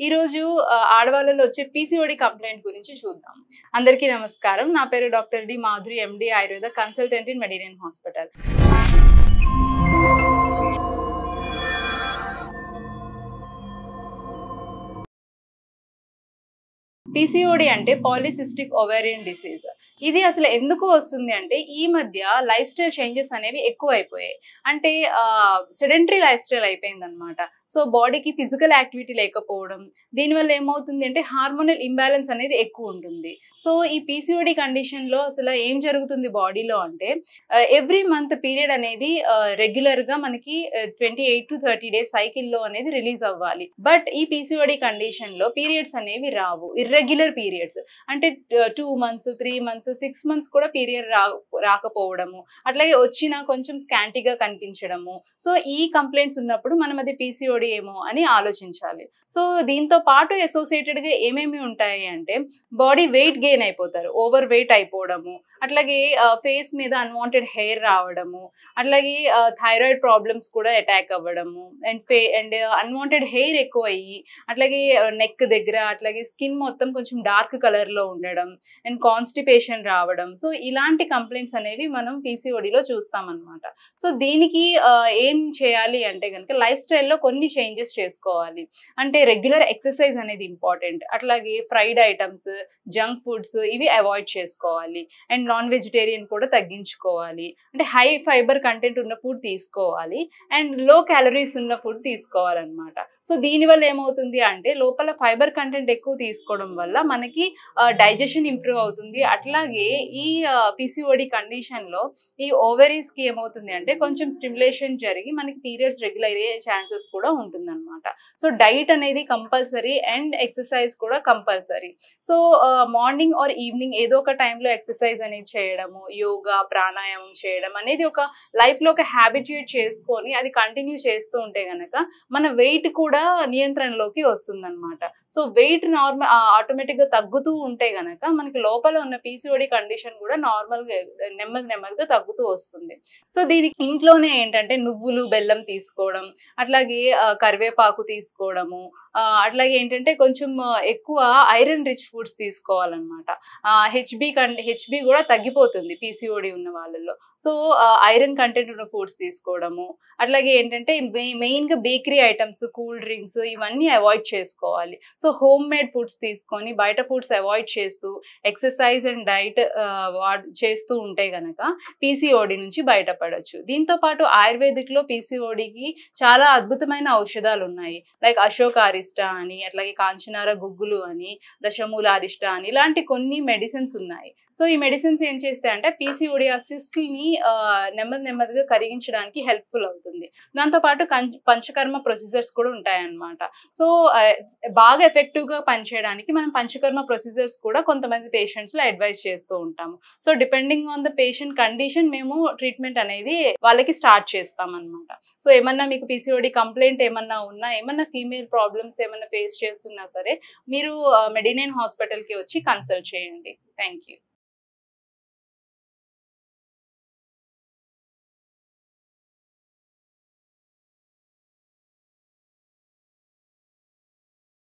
ఈ రోజు ఆడవాళ్ళలో వచ్చే పీసీఓడి కంప్లైంట్ గురించి చూద్దాం. అందరికీ నమస్కారం. నా పేరు doctor D Madhuri, MD, Ayurveda consultant in మెడినియన్ హాస్పిటల్. పీసీఓడి అంటే పాలిసిస్టిక్ ఓవేరియన్ డిసీజ్. ఇది అసలు ఎందుకు వస్తుంది అంటే ఈ మధ్య లైఫ్ స్టైల్ చేంజెస్ అనేవి ఎక్కువైపోయాయి. అంటే సెడెంటరీ లైఫ్ స్టైల్ అయిపోయిందనమాట. సో బాడీకి ఫిజికల్ యాక్టివిటీ లేకపోవడం, దీనివల్ల ఏమవుతుంది అంటే హార్మోనల్ ఇంబ్యాలెన్స్ అనేది ఎక్కువ ఉంటుంది. సో ఈ పీసీఓడి కండిషన్లో అసలు ఏం జరుగుతుంది బాడీలో అంటే ఎవ్రీ మంత్ పీరియడ్ అనేది రెగ్యులర్గా మనకి 28 to 30 days సైకిల్లో అనేది రిలీజ్ అవ్వాలి. బట్ ఈ పీసీఓడి కండిషన్లో పీరియడ్స్ అనేవి రావు, ఇర్రెగ్యులర్ పీరియడ్స్. అంటే 2 months, 3 months, 6 months కూడా పీరియడ్ రాకపోవడము, అట్లాగే వచ్చినా కొంచెం స్కాంటీగా కనిపించడము. సో ఈ కంప్లైంట్స్ ఉన్నప్పుడు మనం అది పీసీఓడి ఏమో అని ఆలోచించాలి. సో దీంతో పాటు అసోసియేటెడ్గా ఏమేమి ఉంటాయి అంటే బాడీ వెయిట్ గెయిన్ అయిపోతారు, ఓవర్ వెయిట్ అయిపోవడము, అట్లాగే ఫేస్ మీద అన్వాంటెడ్ హెయిర్ రావడము, అట్లాగే థైరాయిడ్ ప్రాబ్లమ్స్ కూడా అటాక్ అవ్వడము, అండ్ అన్వాంటెడ్ హెయిర్ ఎక్కువ అయ్యి, అట్లాగే నెక్ దగ్గర, అట్లాగే స్కిన్ మొత్తం కొంచెం డార్క్ కలర్ లో ఉండడం, అండ్ కాన్స్టిపేషన్ రావడం. సో ఇలాంటి కంప్లైంట్స్ అనేవి మనం పీసీఓడిలో చూస్తాం అనమాట. సో దీనికి ఏం చేయాలి అంటే కనుక లైఫ్ స్టైల్లో కొన్ని చేంజెస్ చేసుకోవాలి. అంటే రెగ్యులర్ ఎక్సర్సైజ్ అనేది ఇంపార్టెంట్, అట్లాగే ఫ్రైడ్ ఐటమ్స్, జంక్ ఫుడ్స్ ఇవి అవాయిడ్ చేసుకోవాలి, అండ్ నాన్ వెజిటేరియన్ కూడా తగ్గించుకోవాలి. అంటే హై ఫైబర్ కంటెంట్ ఉన్న ఫుడ్ తీసుకోవాలి, అండ్ లో క్యాలరీస్ ఉన్న ఫుడ్ తీసుకోవాలన్నమాట. సో దీనివల్ల ఏమవుతుంది అంటే లోపల ఫైబర్ కంటెంట్ ఎక్కువ తీసుకోవడం వల్ల మనకి డైజెషన్ ఇంప్రూవ్ అవుతుంది. అట్లాగే ఈ పీసీఓడి కండిషన్లో ఈ ఓవరీస్ కి ఏమవుతుంది అంటే కొంచెం స్టిమ్యులేషన్ జరిగి మనకి పీరియడ్స్ రెగ్యులర్ అయ్యే ఛాన్సెస్ కూడా ఉంటుందన్నమాట. సో డైట్ అనేది కంపల్సరీ, అండ్ ఎక్సర్సైజ్ కూడా compulsory. So morning or evening ఏదో ఒక టైంలో ఎక్సర్సైజ్ అనేది చేయడము, యోగా, ప్రాణాయామం చేయడం అనేది ఒక లైఫ్లో ఒక హ్యాబిట్యూట్ చేసుకొని అది కంటిన్యూ చేస్తూ ఉంటే గనక మన వెయిట్ కూడా నియంత్రణలోకి వస్తుంది అనమాట. సో వెయిట్ నార్మల్ ఆటోమేటిక్గా తగ్గుతూ ఉంటే గనక మనకి లోపల ఉన్న పీసీఓడి కండిషన్ కూడా నార్మల్గా నెమ్మదిగా తగ్గుతూ వస్తుంది. సో దీనికి ఇంట్లోనే ఏంటంటే నువ్వులు, బెల్లం తీసుకోవడం, అట్లాగే కరివేపాకు తీసుకోవడము, అట్లాగే ఏంటంటే కొంచెం ఎక్కువ ఐరన్ రిచ్ ఫుడ్స్ తీసుకోవాలన్నమాట. హెచ్బి కూడా తగ్గిపోతుంది పీసీఓడి ఉన్న వాళ్ళలో. సో ఐరన్ కంటెంట్ ఉన్న ఫుడ్స్ తీసుకోవడము, అట్లాగే ఏంటంటే మెయిన్గా బేకరీ ఐటమ్స్, కూల్ డ్రింక్స్ ఇవన్నీ అవాయిడ్ చేసుకోవాలి. సో హోమ్ మేడ్ ఫుడ్స్ తీసుకొని బయట ఫుడ్స్ అవాయిడ్ చేస్తూ ఎక్సర్సైజ్ అండ్ డైట్ చేస్తూ ఉంటే గనక పీసీఓడి నుంచి బయటపడవచ్చు. దీంతో పాటు ఆయుర్వేదిక్లో పీసీఓడికి చాలా అద్భుతమైన ఔషధాలు ఉన్నాయి. లైక్ అశోకారిష్ట అని, అట్లాగే కాంచనార గుగ్గులు అని, దశమూలారిష్ట అని, ఇలాంటి కొన్ని మెడిసిన్స్ ఉన్నాయి. సో ఈ మెడిసిన్స్ ఏం చేస్తాయి అంటే పీసీఓడి ఆ సిస్ట్ని నెమ్మదిగా కరిగించడానికి హెల్ప్ఫుల్ అవుతుంది. దాంతోపాటు పంచకర్మ ప్రొసీజర్స్ కూడా ఉంటాయన్నమాట. సో బాగా ఎఫెక్టివ్గా పనిచేయడానికి మనం పంచకర్మ ప్రొసీజర్స్ కూడా కొంతమంది పేషెంట్స్లో అడ్వైజ్ చేస్తూ ఉంటాము. So depending on the patient condition మేము ట్రీట్మెంట్ అనేది వాళ్ళకి స్టార్ట్ చేస్తాం అనమాట. సో ఏమన్నా మీకు పీసీఓడి కంప్లైంట్ ఏమన్నా ఉన్నా, ఏమన్నా ఫీమేల్ ప్రాబ్లమ్స్ ఏమన్నా ఫేస్ చేస్తున్నా సరే మీరు మెడినియన్ హాస్పిటల్కి వచ్చి కన్సల్ట్ చేయండి. Thank you.